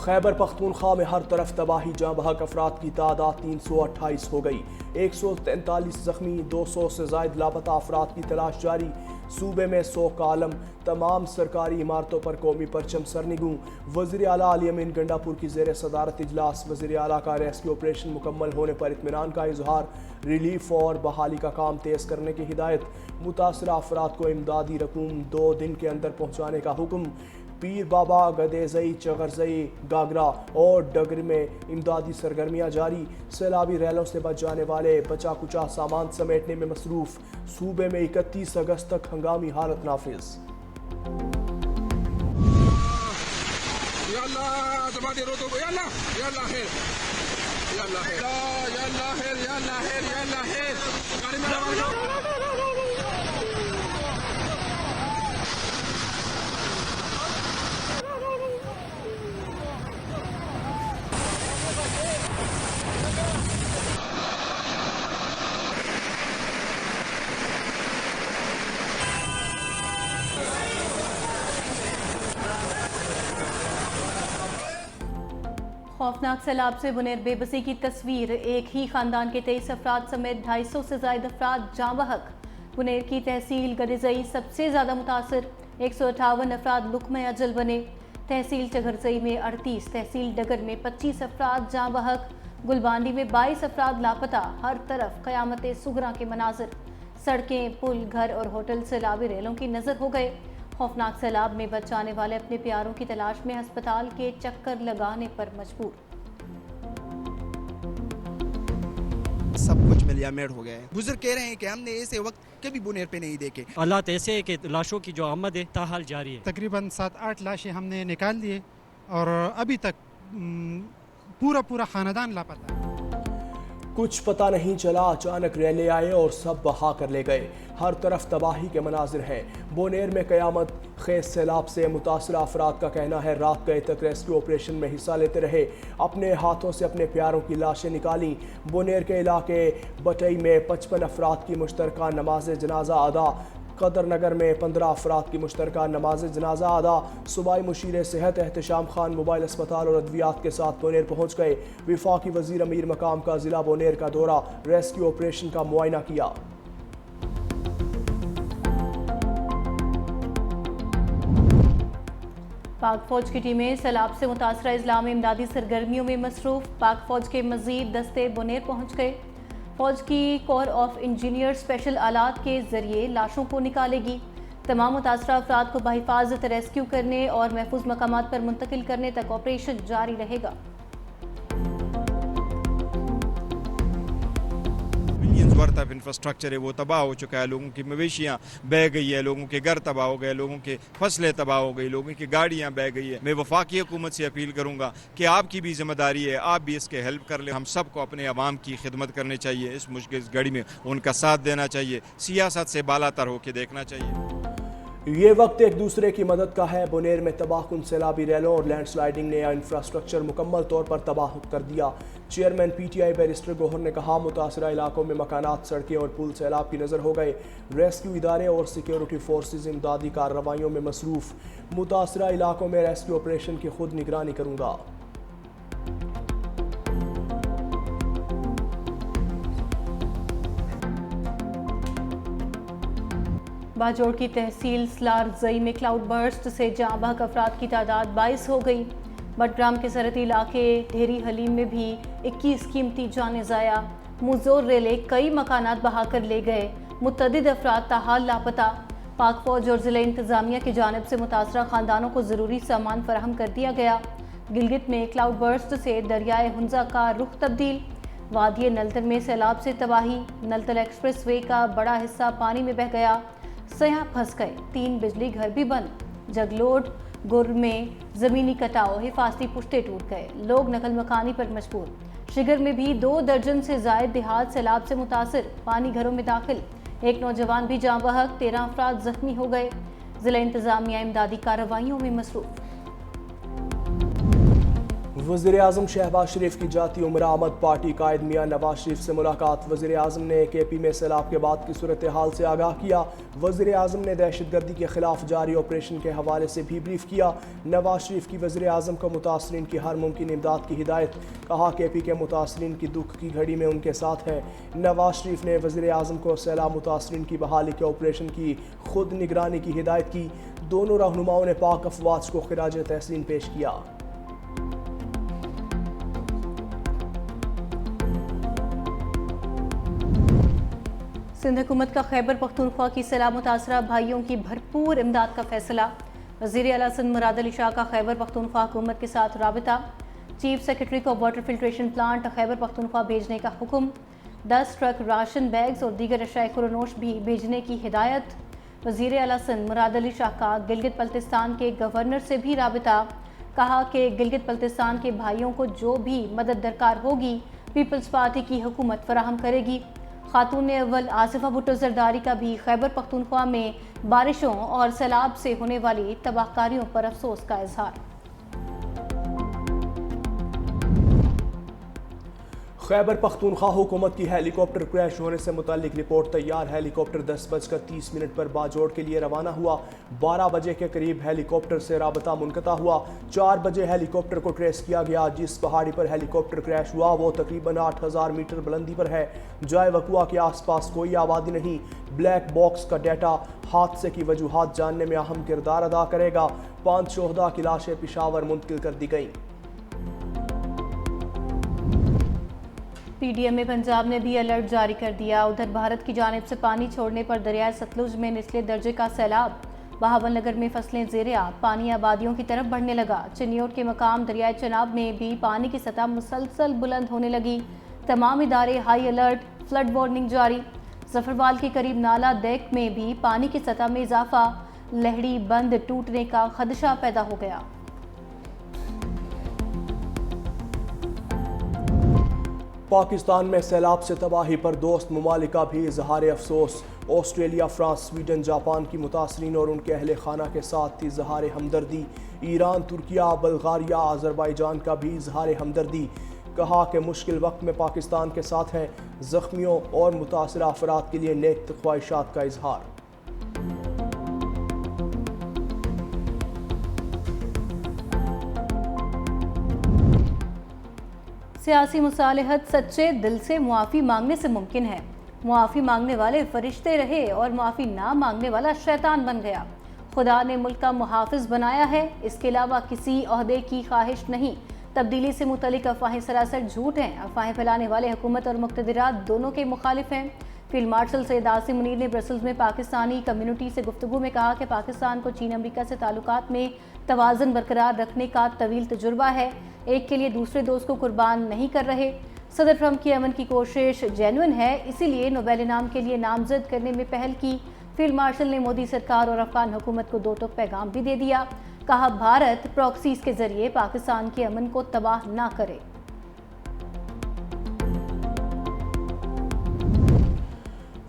खैबर पख्तूनख्वा में हर तरफ तबाही, जाँ बहक अफराद की तादाद 328 हो गई। 143 जख्मी, 200 से जायद लापता अफराद की तलाश जारी। सूबे में 100 का आलम, तमाम सरकारी इमारतों पर कौमी परचम सरनिगू। वज़ीर आला अली अमीन गंडापुर की ज़ेर सदारत इजलास। वज़ीर आला का रेस्क्यू ऑपरेशन मुकम्मल होने पर इत्मीनान का इजहार। रिलीफ और बहाली का काम तेज़ करने की हिदायत। मुतासरा अफराद को इमदादी रकूम 2 दिन के अंदर पहुँचाने का हुक्म। पीर बाबा, गदेजई, चगरजई, गागरा और डगर में इमदादी सरगर्मियाँ जारी। सैलाबी रैलों से बच जाने वाले बचा कुचा सामान समेटने में मसरूफ। सूबे में 31 अगस्त तक हंगामी हालत नाफिज। खौफनाक सैलाब से बुनेर बेबसी की तस्वीर। एक ही खानदान के 23 अफराद समेत 250 से ज्यादा अफराद जाँ बहक। बुनेर की तहसील गदेजई सबसे ज़्यादा मुतासर, 158 अफराद लुकमे अजल बने। तहसील चगरजई में 38, तहसील डगर में 25 अफराद जाँ बहक। गुलबांडी में 22 अफराद लापता। हर तरफ क़यामत सुगरा के मनाजिर। सड़कें, पुल, घर और होटल सैलाबी रेलों की नज़र हो गए। खौफनाक सैलाब में बच जाने वाले अपने प्यारों की तलाश में अस्पताल के चक्कर लगाने पर मजबूर। सब कुछ मिलियामेड हो गया है। बुजुर्ग कह रहे हैं कि हमने ऐसे वक्त कभी बुनेर पे नहीं देखे। हालात ऐसे है कि लाशों की जो आमद है ताहाल जारी है। तकरीबन 7-8 लाशें हमने निकाल लिए और अभी तक पूरा खानदान लापता है। कुछ पता नहीं चला, अचानक रैले आए और सब बहा कर ले गए। हर तरफ तबाही के मनाजिर हैं। बोनेर में क़यामत खेज सैलाब से मुतासरा अफराद का कहना है रात गए तक रेस्क्यू ऑपरेशन में हिस्सा लेते रहे। अपने हाथों से अपने प्यारों की लाशें निकाली। बोनेर के इलाके बटई में 55 अफराद की मुश्तरका नमाज जनाजा अदा। कदर नगर में 15 अफराद की मुश्तरका नमाज जनाजा अदा। सूबाई मुशीर सेहत एहतशाम खान मोबाइल अस्पताल और अद्वियात के साथ बोनेर पहुँच गए। विफाकी वज़ीर अमीर मकाम का ज़िला बोनेर का दौरा, रेस्क्यू ऑपरेशन का मुआयना किया। पाक फौज की टीमें सैलाब से मुतासरा इजला में इमदादी सरगर्मियों में मसरूफ। पाक फौज के मजीद दस्ते बुनेर पहुँच गए। फौज की कोर ऑफ इंजीनियर स्पेशल आलात के जरिए लाशों को निकालेगी। तमाम मुतासरा अफराद को बहिफाजत रेस्क्यू करने और महफूज मकामात पर मुंतकिल करने तक ऑपरेशन जारी रहेगा। वर्थ ऑफ इंफ्रास्ट्रक्चर है वो तबाह हो चुका है। लोगों की मवेशियाँ बह गई है, लोगों के घर तबाह हो गए, लोगों के फसलें तबाह हो गई, लोगों की गाड़ियाँ बह गई है। मैं वफाकी हुकूमत से अपील करूँगा कि आपकी भी जिम्मेदारी है, आप भी इसके हेल्प कर ले। हम सबको अपने अवाम की खिदमत करनी चाहिए। इस मुश्किल घड़ी में उनका साथ देना चाहिए। सियासत से बालातर होकर देखना चाहिए। ये वक्त एक दूसरे की मदद का है। बुनेर में तबाहकुन सैलाबी रैलों और लैंडस्लाइडिंग ने इंफ्रास्ट्रक्चर मुकम्मल तौर पर तबाह कर दिया। चेयरमैन PTI बैरिस्टर गौहर ने कहा, मुतासरा इलाकों में मकानात, सड़कें और पुल सैलाब की नज़र हो गए। रेस्क्यू इदारे और सिक्योरिटी फोर्सेज इमदादी कार्रवाइयों में मसरूफ। मुतासरा इलाकों में रेस्क्यू ऑपरेशन की खुद निगरानी करूँगा। बाजोड़ की तहसील स्लारजई में क्लाउड बर्स्ट से जाँ बहक अफराद की तादाद 22 हो गई। बटग्राम के सरहदी इलाके ढेरी हलीम में भी 21 कीमती जाने ज़ाया। मुजोर रेले कई मकानात बहा कर ले गए। मुतअद्दिद अफराद ताहाल लापता। पाक फौज और ज़िला इंतज़ामिया की जानिब से मुतासरा ख़ानदानों को ज़रूरी सामान फराहम कर दिया गया। गिलगित में क्लाउड बर्स्ट से दरियाए हुंजा का रुख तब्दील। वादी नलतन में सैलाब से तबाही। नलतल एक्सप्रेस वे का बड़ा हिस्सा पानी में बह गया। सयाह फंस गए। 3 बिजली घर भी बंद। जगलोड गुर में ज़मीनी कटाव, हिफाजती पुश्ते टूट गए। लोग नकल मकानी पर मजबूर। शिगर में भी 2 दर्जन से जायद देहात सैलाब से मुतासर, पानी घरों में दाखिल। एक नौजवान भी जाँ बहक, 13 अफराद जख्मी हो गए। जिला इंतजामिया इमदादी कार्रवाइयों में मसरूफ। वज़ीर आज़म शहबाज शरीफ की जाती उम्र आमद पार्टी कायद मियाँ नवाज शरीफ से मुलाकात। वज़ीर आज़म ने KP में सैलाब के बाद की सूरत हाल से आगाह किया। वज़ीर आज़म ने दहशतगर्दी के खिलाफ जारी ऑपरेशन के हवाले से भी ब्रीफ किया। नवाज शरीफ की वज़ीर आज़म को मुतासरीन की हर मुमकिन इमदाद की हिदायत। कहा KP के मुतासरीन की दुख की घड़ी में उनके साथ है। नवाज शरीफ ने वज़ीर आज़म को सैलाब मुतासरीन की बहाली के ऑपरेशन की खुद निगरानी की हिदायत की। दोनों रहनुमाओं ने पाक अफवाज को खिराज तहसीन पेश किया। सिंध हुकूमत का खैबर पख्तूनख्वा की सैलाब मुतासरा भाइयों की भरपूर इमदाद का फैसला। वज़ीर आला सिंध मुराद अली शाह का खैबर पख्तूनख्वा हुकूमत के साथ राबिता। चीफ सेक्रेटरी को water filtration plant Khyber Pakhtunkhwa भेजने का हुक्म। 10 ट्रक राशन बैग्स और दीगर अशाए खुरनोश भी भेजने की हिदायत। वज़ीर आला सिंध मुराद अली शाह का गिलगित बल्तिस्तान के गवर्नर से भी राबिता। कहा कि गिलगित बल्तिस्तान के भाइयों को जो भी मदद दरकार होगी पीपल्स पार्टी की हुकूमत फराहम करेगी। खातून अव्वल आसिफा भुट्टो जरदारी का भी खैबर पख्तूनख्वा में बारिशों और सैलाब से होने वाली तबाहकारियों पर अफसोस का इजहार। खैबर पख्तूनख्वा हुकूमत की हेलीकॉप्टर क्रैश होने से मुतालिक रिपोर्ट तैयार। हेलीकॉप्टर 10:30 पर बाजोड़ के लिए रवाना हुआ। 12 बजे के करीब हेलीकॉप्टर से राबता मुनक़ता हुआ। 4 बजे हेलीकॉप्टर को ट्रेस किया गया। जिस पहाड़ी पर हेलीकॉप्टर क्रैश हुआ वो तकरीबन 8000 मीटर बुलंदी पर है। जाए वक़ुआ के आसपास कोई आबादी नहीं। ब्लैक बॉक्स का डाटा हादसे की वजूहात जानने में अहम किरदार अदा करेगा। 5 शोहदा की लाशें पेशावर मुंतकिल कर दी गईं। PDM पंजाब ने भी अलर्ट जारी कर दिया। उधर भारत की जानिब से पानी छोड़ने पर दरियाए सतलुज में निचले दर्जे का सैलाब। बहावल नगर में फसलें ज़ेर-ए-आब, पानी आबादियों की तरफ बढ़ने लगा। चिन्योट के मकाम दरियाए चनाब में भी पानी की सतह मुसलसल बुलंद होने लगी। तमाम इदारे हाई अलर्ट, फ्लड वार्निंग जारी। जफरवाल के करीब नाला देख में भी पानी की सतह में इजाफा। लहड़ी बंद टूटने का खदशा पैदा हो गया। पाकिस्तान में सैलाब से तबाही पर दोस्त ममालिक का भी इजहार अफसोस। ऑस्ट्रेलिया, फ्रांस, स्वीडन, जापान की मुतासरीन और उनके अहल खाना के साथ इजहार हमदर्दी। ईरान, तुर्किया, बल्गारिया, अजरबैजान का भी इजहार हमदर्दी। कहा कि मुश्किल वक्त में पाकिस्तान के साथ हैं। जख्मियों और मुतासरा अफराद के लिए नेक ख्वाहिशात का इजहार। सियासी मुसालहत सच्चे दिल से मुआफ़ी मांगने से मुमकिन है। मुआफ़ी मांगने वाले फरिश्ते रहे और मुआफ़ी ना मांगने वाला शैतान बन गया। खुदा ने मुल्क का मुहाफिज बनाया है, इसके अलावा किसी ओहदे की ख्वाहिश नहीं। तब्दीली से मुतलिक अफवाहें सरासर झूठ हैं। अफवाहें फैलाने वाले हुकूमत और मुक़्तदिरात दोनों के मुखालिफ हैं। फील्ड मार्शल सैयद आसिम मुनीर ने ब्रसल्स में पाकिस्तानी कम्युनिटी से गुफ्तगू में कहा कि पाकिस्तान को चीन अमरीका से ताल्लुकात में तवाज़ुन बरकरार रखने का तवील तजुर्बा है। एक के लिए दूसरे दोस्त को कुर्बान नहीं कर रहे। सदर ट्रंप की अमन की कोशिश जेन्युइन है, इसीलिए नोबेल इनाम के लिए नामजद करने में पहल की। फील्ड मार्शल ने मोदी सरकार और अफगान हुकूमत को दो टूक पैगाम भी दे दिया। कहा भारत प्रॉक्सीज के जरिए पाकिस्तान के अमन को तबाह ना करे।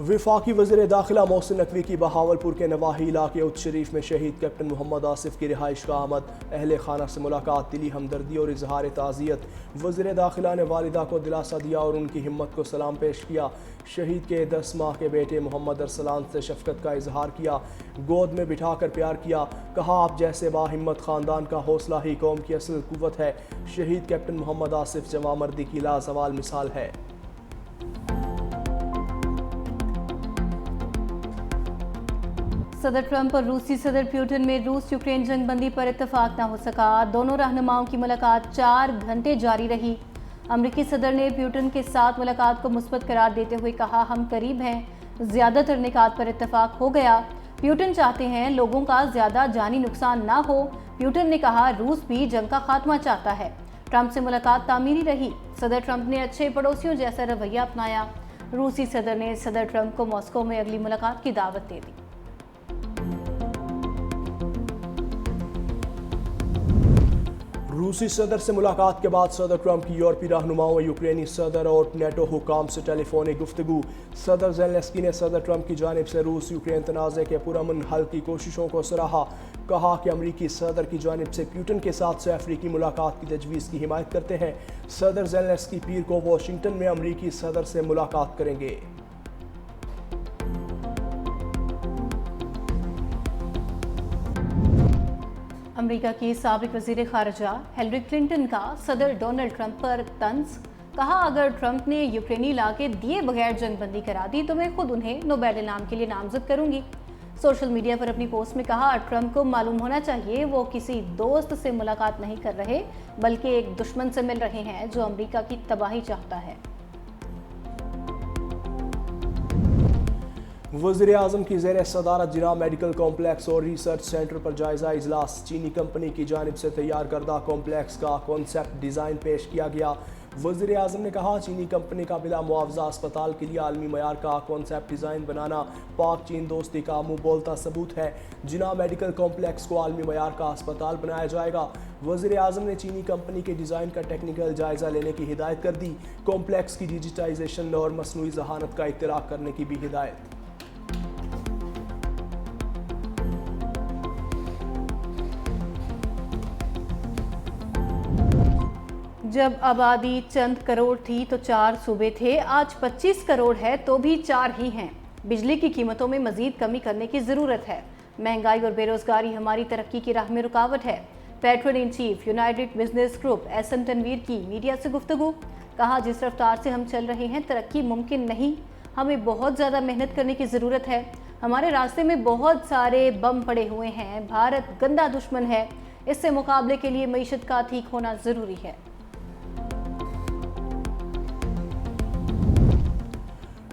वफाकी वज़ीर दाखिला मोहसिन नकवी की बहावलपुर के नवाही इलाके उच्च शरीफ में शहीद कैप्टन मोहम्मद आसिफ की रिहाइश का आमद। अहले खाना से मुलाकात, दिली हमदर्दी और इजहार ताज़ियत। वज़ीर दाखिला ने वालिदा को दिलासा दिया और उनकी हिम्मत को सलाम पेश किया। शहीद के 10 माह के बेटे मोहम्मद अरसलान से शफकत का इजहार किया। गोद में बिठाकर प्यार किया। कहा आप जैसे बाहिम्मत ख़ानदान का हौसला ही कौम की असल कुव्वत है। शहीद कैप्टन मोहम्मद आसिफ जवामर्दी की लाजवाल मिसाल है। सदर ट्रंप और रूसी सदर प्यूटिन में रूस यूक्रेन जंगबंदी पर इत्तफाक न हो सका। दोनों रहनुमाओं की मुलाकात 4 घंटे जारी रही। अमरीकी सदर ने प्यूटिन के साथ मुलाकात को मुस्बत करार देते हुए कहा हम करीब हैं। ज़्यादातर निकात पर इत्तफाक हो गया। प्यूटिन चाहते हैं लोगों का ज़्यादा जानी नुकसान ना हो। प्यूटिन ने कहा रूस भी जंग का खात्मा चाहता है। ट्रंप से मुलाकात तामीरी रही। सदर ट्रंप ने अच्छे पड़ोसियों जैसा रवैया अपनाया। रूसी सदर ने सदर ट्रंप को मॉस्को में अगली मुलाकात की दावत दे दी। रूसी सदर से मुलाकात के बाद सदर ट्रंप की यूरोपीय रहनुमाओं, यूक्रेनी सदर और नेटो हुकाम से टेलीफोनिक गुफ्तगू। सदर ज़ेलेंस्की ने सदर ट्रंप की जानिब से रूस यूक्रेन तनाज़े के पुरअमन हल की कोशिशों को सराहा। कहा कि अमरीकी सदर की जानिब से पुतिन के साथ से अफ्रीकी मुलाकात की तजवीज़ की हिमायत करते हैं। सदर ज़ेलेंस्की पीर को वाशिंगटन में अमरीकी सदर से मुलाकात करेंगे। अमेरिका की साबिक वज़ीर ख़ारजा हिलरी क्लिंटन का सदर डोनाल्ड ट्रंप पर तंज। कहा, अगर ट्रंप ने यूक्रेनी इलाके दिए बगैर जंगबंदी करा दी तो मैं खुद उन्हें नोबेल इनाम के लिए नामजद करूंगी। सोशल मीडिया पर अपनी पोस्ट में कहा, ट्रंप को मालूम होना चाहिए वो किसी दोस्त से मुलाकात नहीं कर रहे बल्कि एक दुश्मन से मिल रहे हैं जो अमेरिका की तबाही चाहता है। वज़ीर-ए-आज़म की ज़ेर सदारत जिना मेडिकल कॉम्प्लेक्स और रिसर्च सेंटर पर जायज़ा इजलास। चीनी कंपनी की जानिब से तैयार करदा कॉम्प्लेक्स का कॉन्सेप्ट डिज़ाइन पेश किया गया। वज़ीर-ए-आज़म ने कहा, चीनी कंपनी का बिला मुआवजा अस्पताल के लिए आलमी मयार का कॉन्सेप्ट डिज़ाइन बनाना पाक चीन दोस्ती का मुँह बोलता सबूत है। जिना मेडिकल कॉम्प्लेक्स को आलमी मयार का अस्पताल बनाया जाएगा। वज़ीर-ए-आज़म ने चीनी कंपनी के डिज़ाइन का टेक्निकल जायज़ा लेने की हिदायत कर दी। कॉम्प्लेक्स की डिजिटाइजेशन और मसनूई ज़हानत का इत्तलाक़ करने की भी हिदायत। जब आबादी चंद करोड़ थी तो 4 सूबे थे, आज 25 करोड़ है तो भी 4 ही हैं। बिजली की कीमतों में मजीद कमी करने की ज़रूरत है। महंगाई और बेरोजगारी हमारी तरक्की की राह में रुकावट है। Patron in chief United Business Group SM Tanveer की मीडिया से गुफ्तगू। कहा, जिस रफ्तार से हम चल रहे हैं तरक्की मुमकिन नहीं, हमें बहुत ज़्यादा मेहनत करने की ज़रूरत है। हमारे रास्ते में बहुत सारे बम पड़े हुए हैं। भारत गंदा दुश्मन है, इससे मुकाबले के लिए मईशत का ठीक होना ज़रूरी है।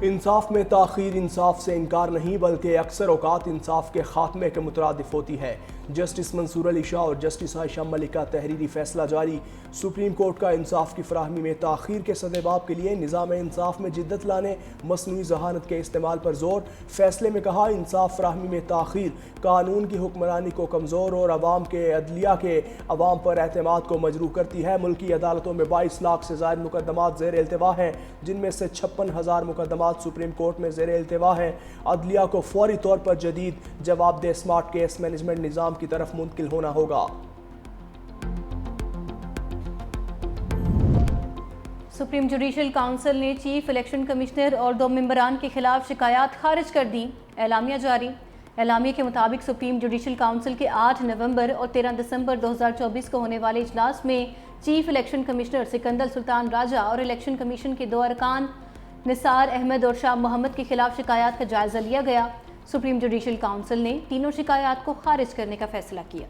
इंसाफ में ताख़ीर इंसाफ से इनकार नहीं बल्कि अक्सर औकात इंसाफ के खात्मे के मुतरादिफ होती है। जस्टिस मंसूर अली शाह और जस्टिस आयशा मलिक का तहरीरी फैसला जारी। सुप्रीम कोर्ट का इंसाफ की फराहमी में ताख़ीर के सदेबाब के लिए निज़ाम इंसाफ में जिद्दत लाने, मसनूई जहानत के इस्तेमाल पर जोर। फैसले में कहा, इंसाफ फराहमी में ताख़ीर कानून की हुक्मरानी को कमज़ोर और अवाम के अदलिया के अवाम पर एतमाद को मजरूह करती है। मुल्की अदालतों में 22 लाख से ज़ायद मुकदमात ज़ेर इल्तिवा हैं, जिनमें से 56,000 मुकदमात सुप्रीम कोर्ट में ज़ेर इल्तिवा हैं। अदलिया को फौरी तौर पर जदीद जवाबदेह स्मार्ट केस मैनेजमेंट निज़ाम की तरफ मुंतकिल होना होगा। सुप्रीम जुडिशल काउंसिल ने चीफ इलेक्शन कमिश्नर और 2 मेंबरान के खिलाफ शिकायत खारिज कर दी। एलामिया जारी। एलामिया के मुताबिक सुप्रीम जुडिशल काउंसिल के 8 नवंबर और 13 दिसंबर 2024 को होने वाले इजलास में chief election commissioner Sikandar Sultan Raja और इलेक्शन कमीशन के 2 अरकान निसार अहमद और शाह मोहम्मद के खिलाफ शिकायत का जायजा लिया गया। सुप्रीम जुडिशल काउंसिल ने तीनों शिकायत को खारिज करने का फैसला किया।